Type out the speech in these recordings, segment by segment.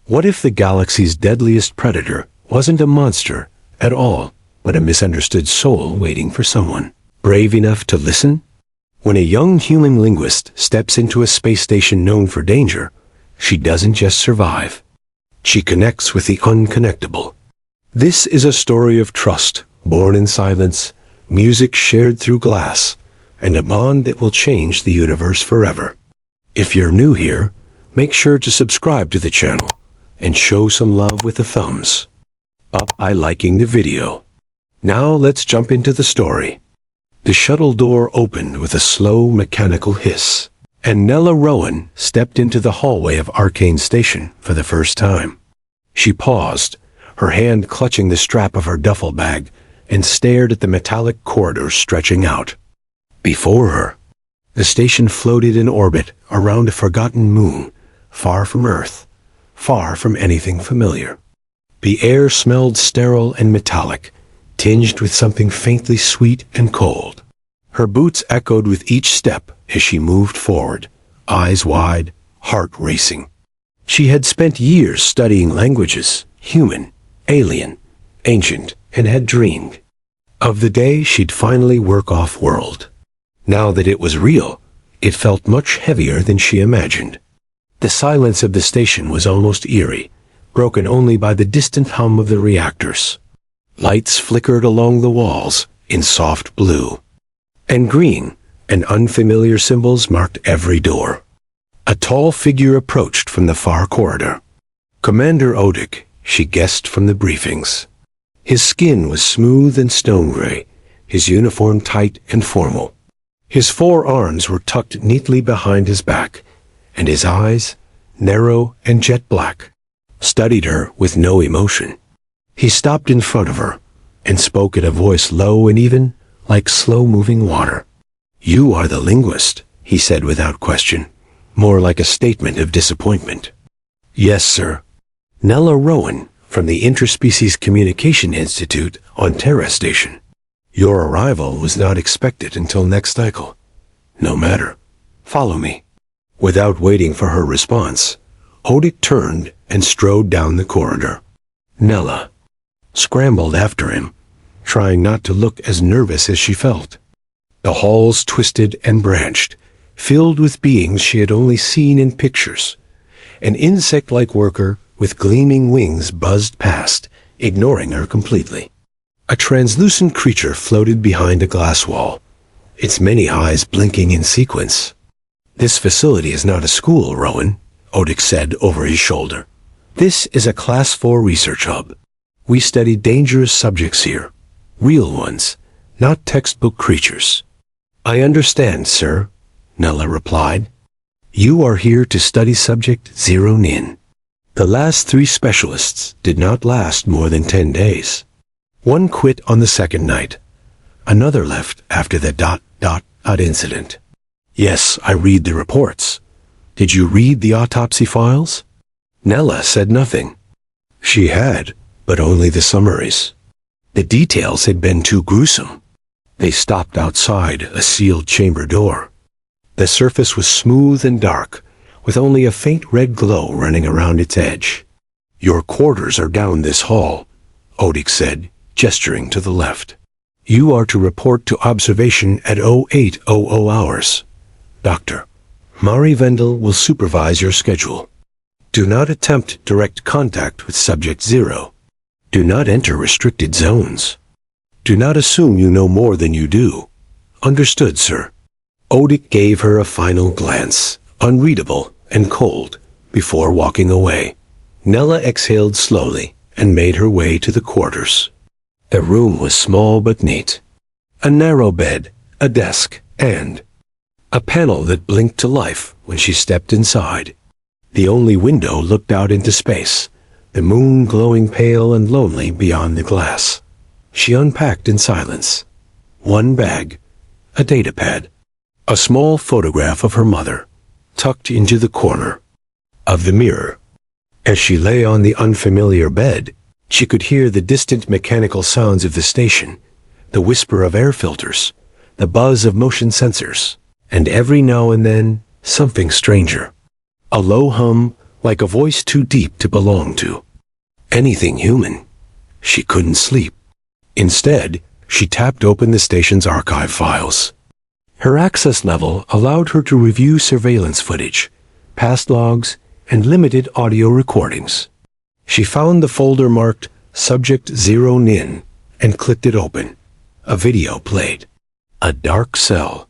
What if the galaxy's deadliest predator wasn't a monster at all, but a misunderstood soul waiting for someone brave enough to listen? When a young human linguist steps into a space station known for danger, she doesn't just survive. She connects with the unconnectable. This is a story of trust, born in silence, music shared through glass, and a bond that will change the universe forever. If you're new here, make sure to subscribe to the channel and show some love with a thumbs up by liking the video. Now let's jump into the story. The shuttle door opened with a slow mechanical hiss, and Nella Rowan stepped into the hallway of Arcane Station for the first time. She paused, her hand clutching the strap of her duffel bag, and stared at the metallic corridor stretching out. Before her, the station floated in orbit around a forgotten moon, far from Earth, far from anything familiar. The air smelled sterile and metallic, tinged with something faintly sweet and cold. Her boots echoed with each step as she moved forward, eyes wide, heart racing. She had spent years studying languages, human, alien, ancient, and had dreamed of the day she'd finally work off-world. Now that it was real, it felt much heavier than she imagined. The silence of the station was almost eerie, broken only by the distant hum of the reactors. Lights flickered along the walls in soft blue and green, and unfamiliar symbols marked every door. A tall figure approached from the far corridor. Commander Odic, she guessed from the briefings. His skin was smooth and stone-gray, his uniform tight and formal. His forearms were tucked neatly behind his back, and his eyes, narrow and jet black, studied her with no emotion. He stopped in front of her and spoke in a voice low and even, like slow-moving water. "You are the linguist," he said without question, more like a statement of disappointment. "Yes, sir. Nella Rowan, from the Interspecies Communication Institute on Terra Station. Your arrival was not expected until next cycle. No matter. Follow me." Without waiting for her response, Odic turned and strode down the corridor. Nella scrambled after him, trying not to look as nervous as she felt. The halls twisted and branched, filled with beings she had only seen in pictures. An insect-like worker with gleaming wings buzzed past, ignoring her completely. A translucent creature floated behind a glass wall, its many eyes blinking in sequence. "This facility is not a school, Rowan," Odic said over his shoulder. "This is a Class 4 research hub. We study dangerous subjects here, real ones, not textbook creatures." "I understand, sir," Nella replied. "You are here to study subject 0-Nin. The last 3 specialists did not last more than 10 days. One quit on the second night. Another left after the ... incident. Yes, I read the reports. Did you read the autopsy files?" Nella said nothing. She had, but only the summaries. The details had been too gruesome. They stopped outside a sealed chamber door. The surface was smooth and dark, with only a faint red glow running around its edge. "Your quarters are down this hall," Odic said, gesturing to the left. "You are to report to observation at 0800 hours. Dr. Mari Vendel will supervise your schedule. Do not attempt direct contact with Subject 0. Do not enter restricted zones. Do not assume you know more than you do. Understood, sir." Odic gave her a final glance, unreadable and cold, before walking away. Nella exhaled slowly and made her way to the quarters. The room was small but neat. A narrow bed, a desk, and a panel that blinked to life when she stepped inside. The only window looked out into space, the moon glowing pale and lonely beyond the glass. She unpacked in silence. One bag, a datapad, a small photograph of her mother, tucked into the corner of the mirror. As she lay on the unfamiliar bed, she could hear the distant mechanical sounds of the station, the whisper of air filters, the buzz of motion sensors, and every now and then, something stranger. A low hum, like a voice too deep to belong to. Anything human. She couldn't sleep. Instead, she tapped open the station's archive files. Her access level allowed her to review surveillance footage, past logs, and limited audio recordings. She found the folder marked Subject 0 Nin and clicked it open. A video played. A dark cell.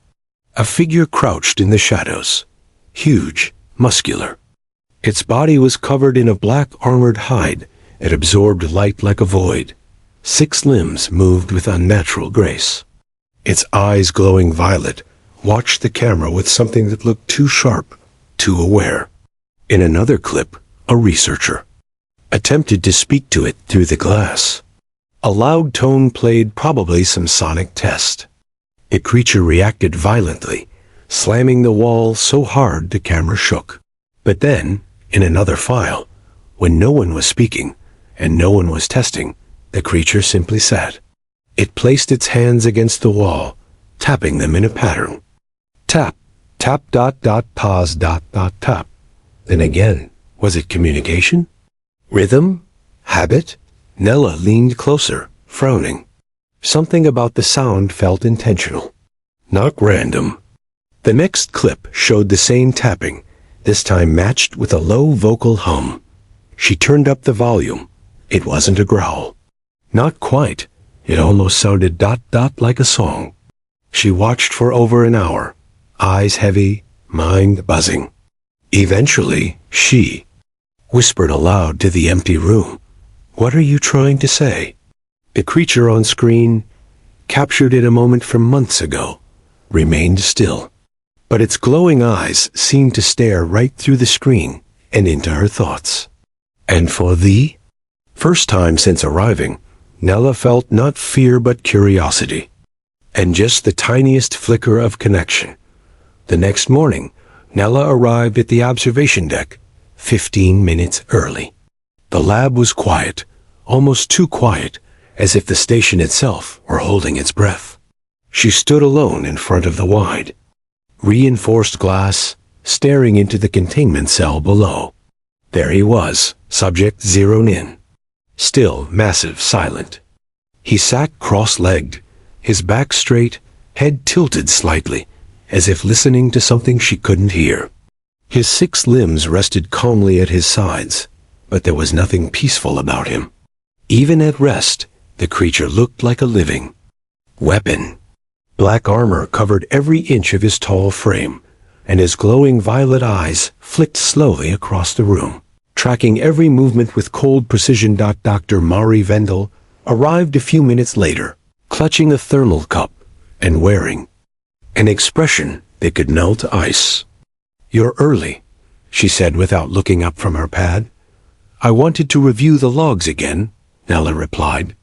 A figure crouched in the shadows. Huge, muscular. Its body was covered in a black armored hide that absorbed light like a void. 6 limbs moved with unnatural grace. Its eyes, glowing violet, watched the camera with something that looked too sharp, too aware. In another clip, a researcher attempted to speak to it through the glass. A loud tone played, probably some sonic test. The creature reacted violently, slamming the wall so hard the camera shook. But then, in another file, when no one was speaking and no one was testing, the creature simply sat. It placed its hands against the wall, tapping them in a pattern. Tap, tap, pause, tap. Then again, was it communication? Rhythm? Habit? Nella leaned closer, frowning. Something about the sound felt intentional, not random. The next clip showed the same tapping, this time matched with a low vocal hum. She turned up the volume. It wasn't a growl. Not quite. It almost sounded like a song. She watched for over an hour, eyes heavy, mind buzzing. Eventually, she whispered aloud to the empty room. "What are you trying to say?" The creature on screen, captured in a moment from months ago, remained still. But its glowing eyes seemed to stare right through the screen and into her thoughts. And for the first time since arriving, Nella felt not fear but curiosity, and just the tiniest flicker of connection. The next morning, Nella arrived at the observation deck 15 minutes early. The lab was quiet, almost too quiet, as if the station itself were holding its breath. She stood alone in front of the wide, reinforced glass, staring into the containment cell below. There he was, Subject 0 Nin. Still, massive, silent. He sat cross-legged, his back straight, head tilted slightly, as if listening to something she couldn't hear. His 6 limbs rested calmly at his sides, but there was nothing peaceful about him. Even at rest, the creature looked like a living weapon. Black armor covered every inch of his tall frame, and his glowing violet eyes flicked slowly across the room, tracking every movement with cold precision. Dr. Mari Vendel arrived a few minutes later, clutching a thermal cup and wearing an expression that could melt ice. "You're early," she said without looking up from her pad. "I wanted to review the logs again," Nella replied.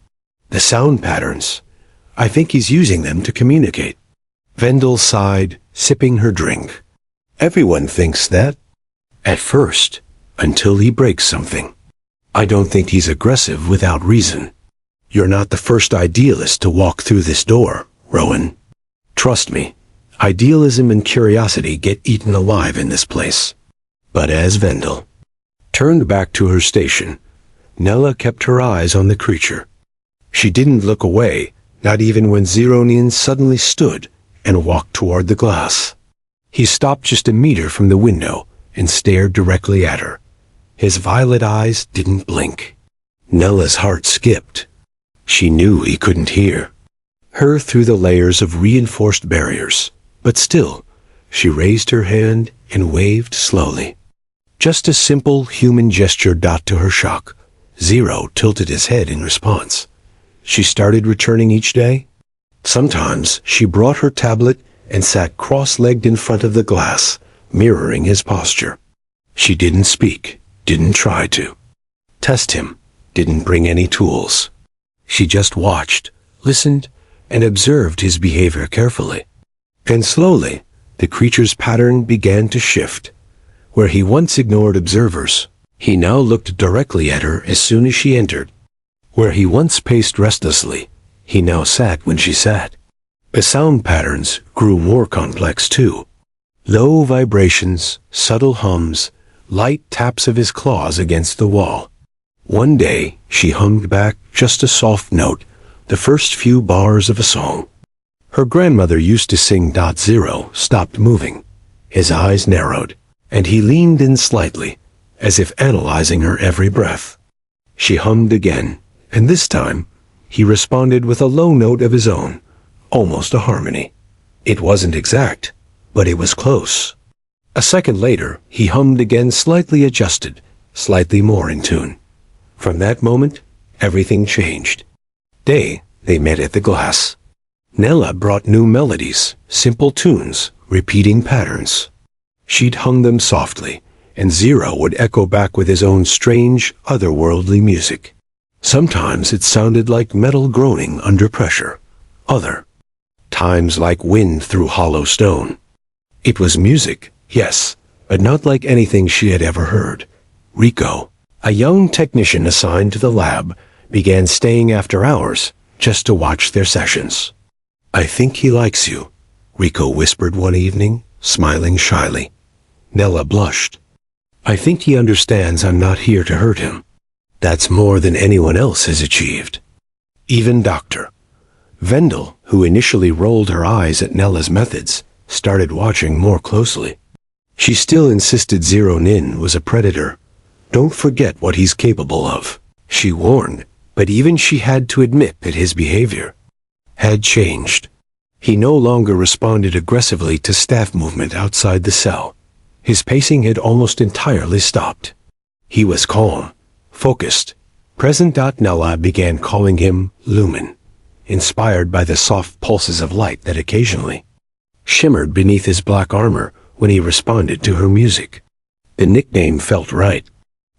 "The sound patterns. I think he's using them to communicate." Vendel sighed, sipping her drink. "Everyone thinks that. At first, until he breaks something. I don't think he's aggressive without reason. You're not the first idealist to walk through this door, Rowan. Trust me, idealism and curiosity get eaten alive in this place." But as Vendel turned back to her station, Nella kept her eyes on the creature. She didn't look away, not even when 0 Nin suddenly stood and walked toward the glass. He stopped just a meter from the window and stared directly at her. His violet eyes didn't blink. Nella's heart skipped. She knew he couldn't hear her through the layers of reinforced barriers, but still, she raised her hand and waved slowly. Just a simple human gesture. To her shock, 0 tilted his head in response. She started returning each day. Sometimes she brought her tablet and sat cross-legged in front of the glass, mirroring his posture. She didn't speak, didn't try to test him, didn't bring any tools. She just watched, listened, and observed his behavior carefully. And slowly, the creature's pattern began to shift. Where he once ignored observers, he now looked directly at her as soon as she entered. Where he once paced restlessly, he now sat when she sat. The sound patterns grew more complex too. Low vibrations, subtle hums, light taps of his claws against the wall. One day, she hummed back just a soft note, the first few bars of a song. Her grandmother used to sing. Zero stopped moving. His eyes narrowed, and he leaned in slightly, as if analyzing her every breath. She hummed again, and this time, he responded with a low note of his own, almost a harmony. It wasn't exact, but it was close. A second later, he hummed again, slightly adjusted, slightly more in tune. From that moment, everything changed. They met at the glass. Nella brought new melodies, simple tunes, repeating patterns. She'd hung them softly, and Zero would echo back with his own strange, otherworldly music. Sometimes it sounded like metal groaning under pressure. Other times like wind through hollow stone. It was music, yes, but not like anything she had ever heard. Rico, a young technician assigned to the lab, began staying after hours just to watch their sessions. "I think he likes you," Rico whispered one evening, smiling shyly. Nella blushed. "I think he understands I'm not here to hurt him. That's more than anyone else has achieved." Even Dr. Vendel, who initially rolled her eyes at Nella's methods, started watching more closely. She still insisted Zero Nin was a predator. "Don't forget what he's capable of," she warned, but even she had to admit that his behavior had changed. He no longer responded aggressively to staff movement outside the cell. His pacing had almost entirely stopped. He was calm, focused, present. Nella began calling him Lumen, inspired by the soft pulses of light that occasionally shimmered beneath his black armor when he responded to her music. The nickname felt right.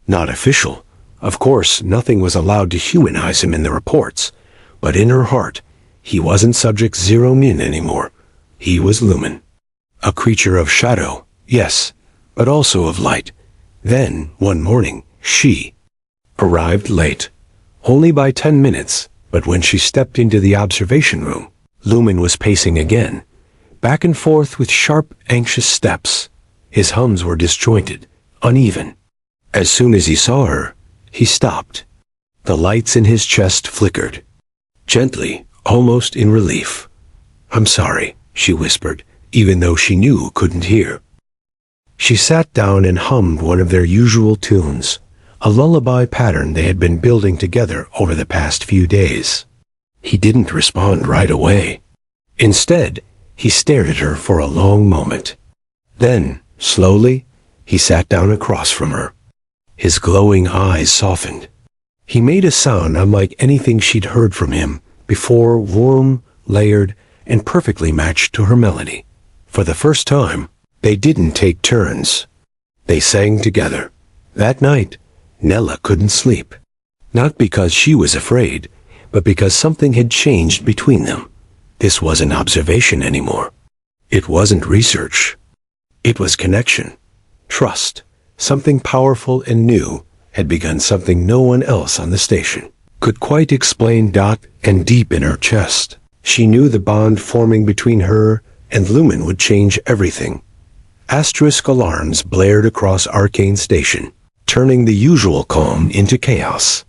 Not official. Of course, nothing was allowed to humanize him in the reports, but in her heart, he wasn't Subject Zero Nin anymore. He was Lumen. A creature of shadow, yes, but also of light. Then, one morning, she arrived late. Only by 10 minutes, but when she stepped into the observation room, Lumen was pacing again, back and forth with sharp, anxious steps. His hums were disjointed, uneven. As soon as he saw her, he stopped. The lights in his chest flickered. Gently, almost in relief. "I'm sorry," she whispered, even though she knew couldn't hear. She sat down and hummed one of their usual tunes, a lullaby pattern they had been building together over the past few days. He didn't respond right away. Instead, he stared at her for a long moment. Then, slowly, he sat down across from her. His glowing eyes softened. He made a sound unlike anything she'd heard from him before, warm, layered, and perfectly matched to her melody. For the first time, they didn't take turns. They sang together. That night, Nella couldn't sleep. Not because she was afraid, but because something had changed between them. This wasn't observation anymore. It wasn't research. It was connection, trust. Something powerful and new had begun, something no one else on the station could quite explain. And deep in her chest, she knew the bond forming between her and Lumen would change everything. Asterisk alarms blared across Arcane Station, turning the usual calm into chaos.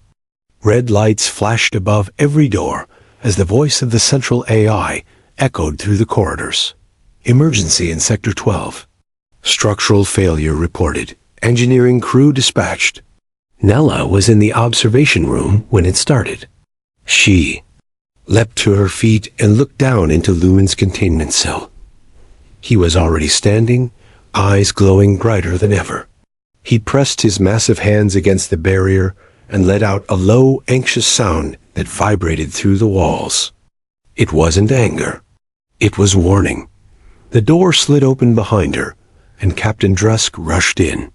Red lights flashed above every door as the voice of the central AI echoed through the corridors. "Emergency in Sector 12. Structural failure reported. Engineering crew dispatched." Nella was in the observation room when it started. She leapt to her feet and looked down into Lumen's containment cell. He was already standing, eyes glowing brighter than ever. He pressed his massive hands against the barrier and let out a low, anxious sound that vibrated through the walls. It wasn't anger. It was warning. The door slid open behind her, and Captain Drusk rushed in.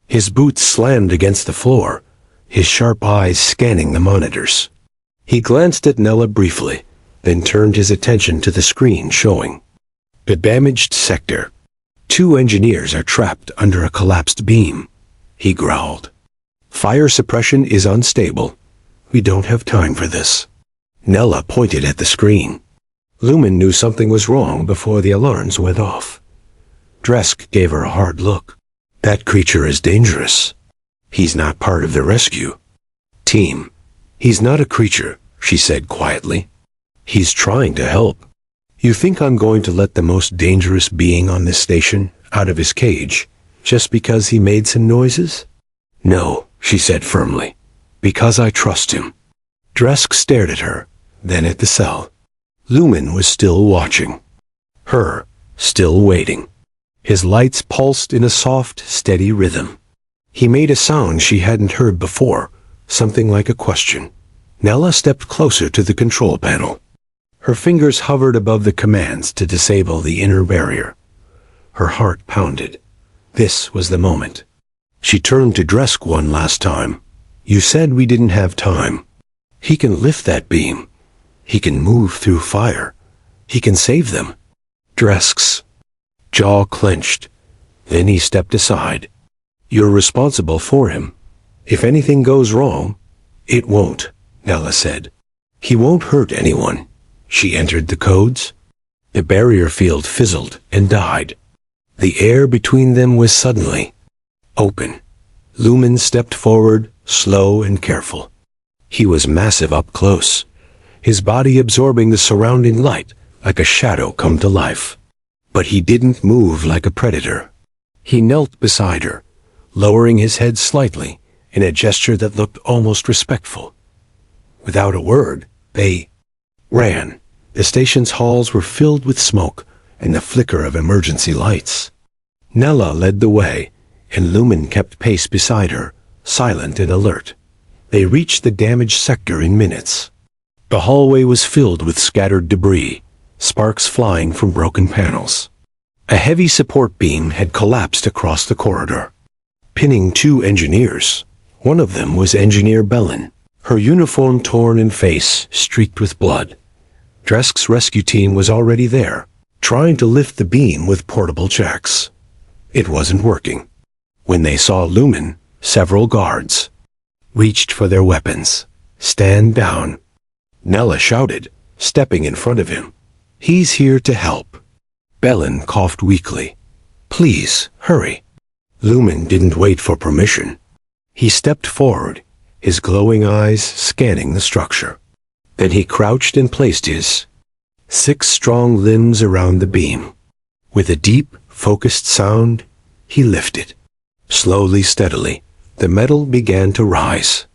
His boots slammed against the floor, his sharp eyes scanning the monitors. He glanced at Nella briefly, then turned his attention to the screen showing the damaged sector. "2 engineers are trapped under a collapsed beam," he growled. "Fire suppression is unstable. We don't have time for this." Nella pointed at the screen. Lumen knew something was wrong before the alarms went off. Drusk gave her a hard look. That creature is dangerous. He's not part of the rescue team. He's not a creature, she said quietly. He's trying to help. You think I'm going to let the most dangerous being on this station out of his cage just because he made some noises? No, she said firmly, because I trust him. Dresk stared at her, then at the cell. Lumen was still watching. Her, still waiting. His lights pulsed in a soft, steady rhythm. He made a sound she hadn't heard before, something like a question. Nella stepped closer to the control panel. Her fingers hovered above the commands to disable the inner barrier. Her heart pounded. This was the moment. She turned to Dresk one last time. You said we didn't have time. He can lift that beam. He can move through fire. He can save them. Dresk's jaw clenched. Then he stepped aside. You're responsible for him. If anything goes wrong, it won't, Nella said. He won't hurt anyone. She entered the codes. The barrier field fizzled and died. The air between them was suddenly open. Lumen stepped forward, slow and careful. He was massive up close, his body absorbing the surrounding light like a shadow come to life. But he didn't move like a predator. He knelt beside her, lowering his head slightly in a gesture that looked almost respectful. Without a word, they ran. The station's halls were filled with smoke and the flicker of emergency lights. Nella led the way, and Lumen kept pace beside her, silent and alert. They reached the damaged sector in minutes. The hallway was filled with scattered debris, sparks flying from broken panels. A heavy support beam had collapsed across the corridor, pinning two engineers. One of them was Engineer Bellin, her uniform torn and face streaked with blood. Dresk's rescue team was already there, trying to lift the beam with portable jacks. It wasn't working. When they saw Lumen, several guards reached for their weapons. Stand down, Nella shouted, stepping in front of him. He's here to help. Bellin coughed weakly. Please, hurry. Lumen didn't wait for permission. He stepped forward, his glowing eyes scanning the structure. Then he crouched and placed his 6 strong limbs around the beam. With a deep, focused sound, he lifted. Slowly, steadily, the metal began to rise.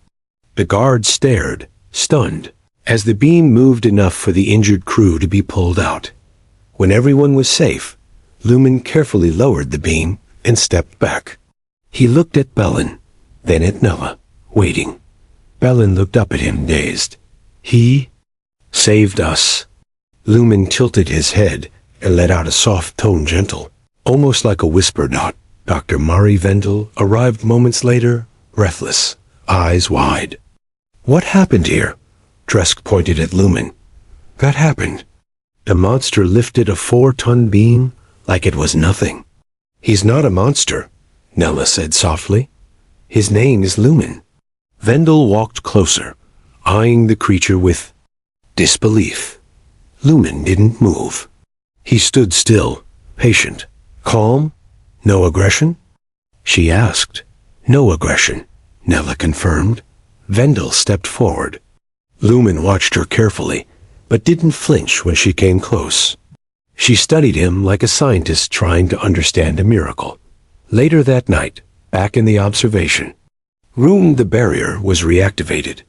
The guards stared, stunned, as the beam moved enough for the injured crew to be pulled out. When everyone was safe, Lumen carefully lowered the beam and stepped back. He looked at Bellin, then at Nella, waiting. Bellin looked up at him, dazed. He saved us. Lumen tilted his head and let out a soft tone, gentle, almost like a whisper. Dr. Mari Vendel arrived moments later, breathless, eyes wide. What happened here? Dresk pointed at Lumen. That happened. The monster lifted a 4-ton beam like it was nothing. He's not a monster, Nella said softly. His name is Lumen. Vendel walked closer, eyeing the creature with disbelief. Lumen didn't move. He stood still, patient, calm. No aggression? She asked. No aggression, Nella confirmed. Vendel stepped forward. Lumen watched her carefully, but didn't flinch when she came close. She studied him like a scientist trying to understand a miracle. Later that night, back in the observation room, the barrier was reactivated.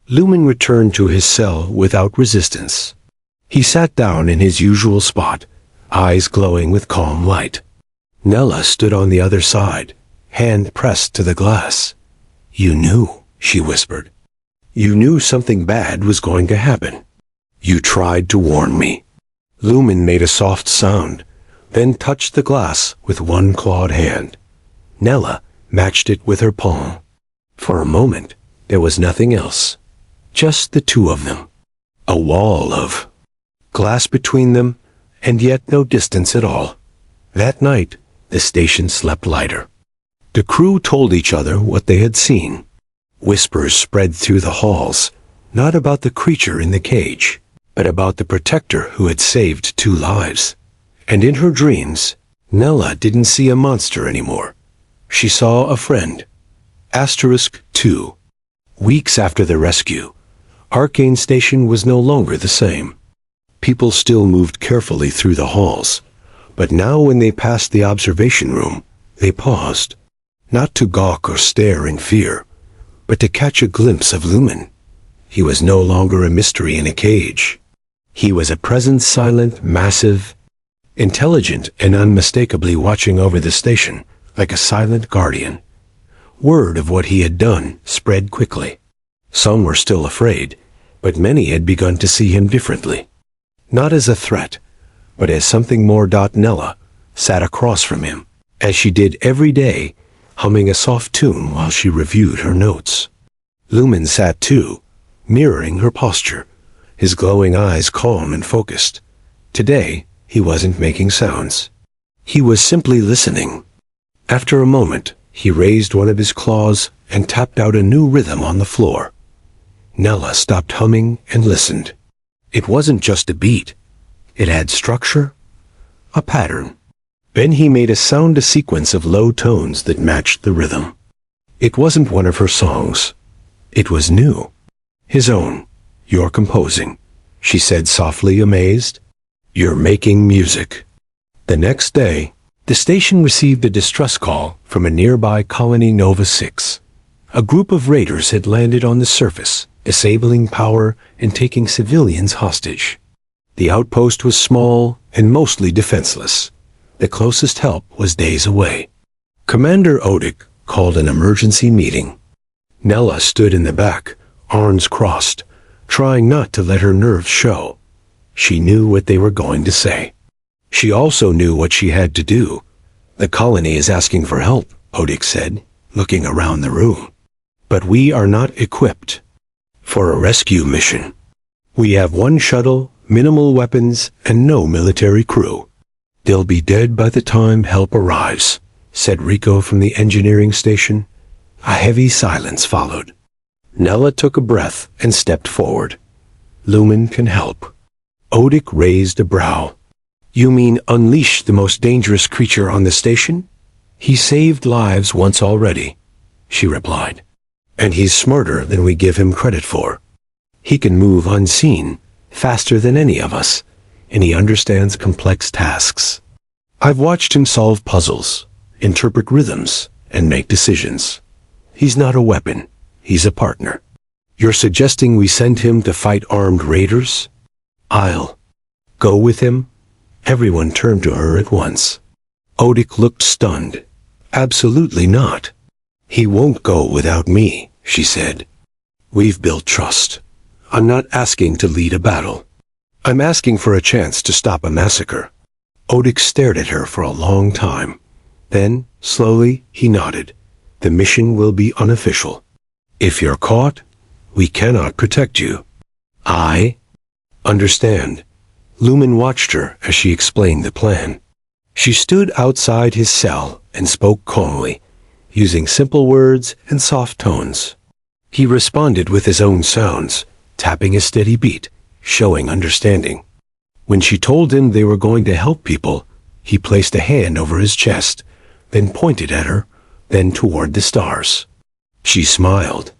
Lumen returned to his cell without resistance. He sat down in his usual spot, eyes glowing with calm light. Nella stood on the other side, hand pressed to the glass. You knew, she whispered. You knew something bad was going to happen. You tried to warn me. Lumen made a soft sound, then touched the glass with one clawed hand. Nella matched it with her palm. For a moment, there was nothing else. Just the two of them. A wall of glass between them, and yet no distance at all. That night, the station slept lighter. The crew told each other what they had seen. Whispers spread through the halls, not about the creature in the cage, but about the protector who had saved 2 lives. And in her dreams, Nella didn't see a monster anymore. She saw a friend. Asterisk 2. Weeks after the rescue, Arcane Station was no longer the same. People still moved carefully through the halls, but now when they passed the observation room, they paused, not to gawk or stare in fear, but to catch a glimpse of Lumen. He was no longer a mystery in a cage. He was a presence, silent, massive, intelligent, and unmistakably watching over the station, like a silent guardian. Word of what he had done spread quickly. Some were still afraid, but many had begun to see him differently. Not as a threat, but as something more. Nella sat across from him, as she did every day, humming a soft tune while she reviewed her notes. Lumen sat too, mirroring her posture, his glowing eyes calm and focused. Today, he wasn't making sounds. He was simply listening. After a moment, he raised one of his claws and tapped out a new rhythm on the floor. Nella stopped humming and listened. It wasn't just a beat. It had structure, a pattern. Then he made a sequence of low tones that matched the rhythm. It wasn't one of her songs. It was new. His own. "You're composing," she said softly, amazed. "You're making music." The next day, the station received a distress call from a nearby colony, Nova 6. A group of raiders had landed on the surface, disabling power and taking civilians hostage. The outpost was small and mostly defenseless. The closest help was days away. Commander Odic called an emergency meeting. Nella stood in the back, arms crossed, trying not to let her nerves show. She knew what they were going to say. She also knew what she had to do. "The colony is asking for help," Odic said, looking around the room. "But we are not equipped for a rescue mission. We have one shuttle, minimal weapons, and no military crew. They'll be dead by the time help arrives," said Rico from the engineering station. A heavy silence followed. Nella took a breath and stepped forward. "Lumen can help." Odic raised a brow. "You mean unleash the most dangerous creature on the station?" "He saved lives once already," she replied. "And he's smarter than we give him credit for. He can move unseen, faster than any of us, and he understands complex tasks. I've watched him solve puzzles, interpret rhythms, and make decisions. He's not a weapon, he's a partner." "You're suggesting we send him to fight armed raiders?" "I'll go with him?" Everyone turned to her at once. Odic looked stunned. "Absolutely not. He won't go without me," she said. "We've built trust. I'm not asking to lead a battle. I'm asking for a chance to stop a massacre." Odic stared at her for a long time. Then, slowly, he nodded. "The mission will be unofficial. If you're caught, we cannot protect you." "I understand." Lumen watched her as she explained the plan. She stood outside his cell and spoke calmly, using simple words and soft tones. He responded with his own sounds, tapping a steady beat, showing understanding. When she told him they were going to help people, he placed a hand over his chest, then pointed at her, then toward the stars. She smiled.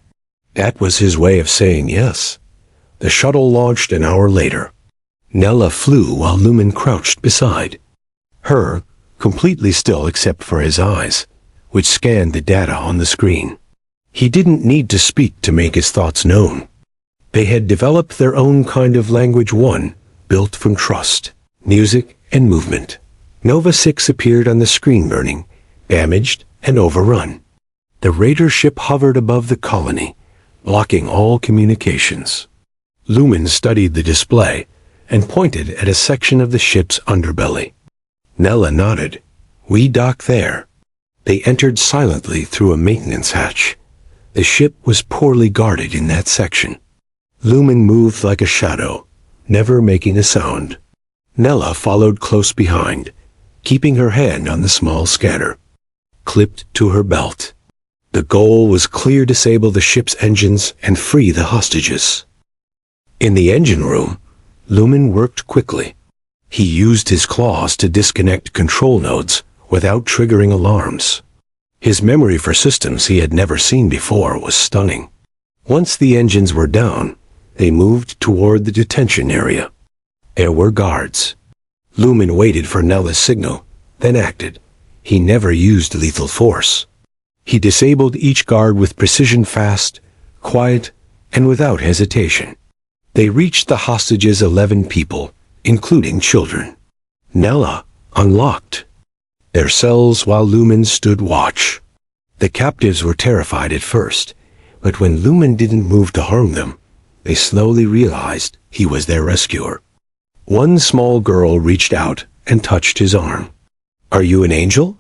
That was his way of saying yes. The shuttle launched an hour later. Nella flew while Lumen crouched beside her, completely still except for his eyes, which scanned the data on the screen. He didn't need to speak to make his thoughts known. They had developed their own kind of language, one built from trust, music, and movement. Nova 6 appeared on the screen, burning, damaged, and overrun. The raider ship hovered above the colony, blocking all communications. Lumen studied the display and pointed at a section of the ship's underbelly. Nella nodded. "We dock there." They entered silently through a maintenance hatch. The ship was poorly guarded in that section. Lumen moved like a shadow, never making a sound. Nella followed close behind, keeping her hand on the small scanner, clipped to her belt. The goal was clear: disable the ship's engines and free the hostages. In the engine room, Lumen worked quickly. He used his claws to disconnect control nodes without triggering alarms. His memory for systems he had never seen before was stunning. Once the engines were down, they moved toward the detention area. There were guards. Lumen waited for Nella's signal, then acted. He never used lethal force. He disabled each guard with precision, fast, quiet, and without hesitation. They reached the hostages, 11 people, including children. Nella unlocked their cells while Lumen stood watch. The captives were terrified at first, but when Lumen didn't move to harm them, they slowly realized he was their rescuer. One small girl reached out and touched his arm. "Are you an angel?"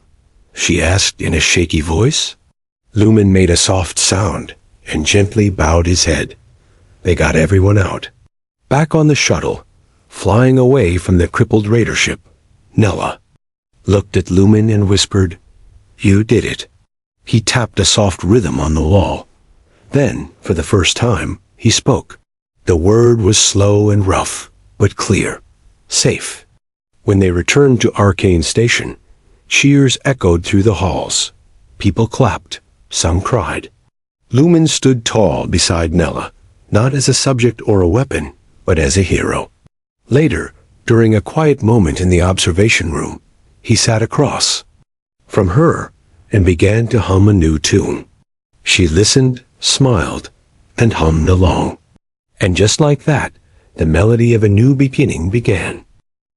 she asked in a shaky voice. Lumen made a soft sound and gently bowed his head. They got everyone out. Back on the shuttle, flying away from the crippled raider ship, Nella looked at Lumen and whispered, "You did it." He tapped a soft rhythm on the wall. Then, for the first time, he spoke. The word was slow and rough, but clear. Safe. When they returned to Arcane Station, cheers echoed through the halls. People clapped. Some cried. Lumen stood tall beside Nella, not as a subject or a weapon, but as a hero. Later, during a quiet moment in the observation room, he sat across from her and began to hum a new tune. She listened, smiled, and hummed along. And just like that, the melody of a new beginning began.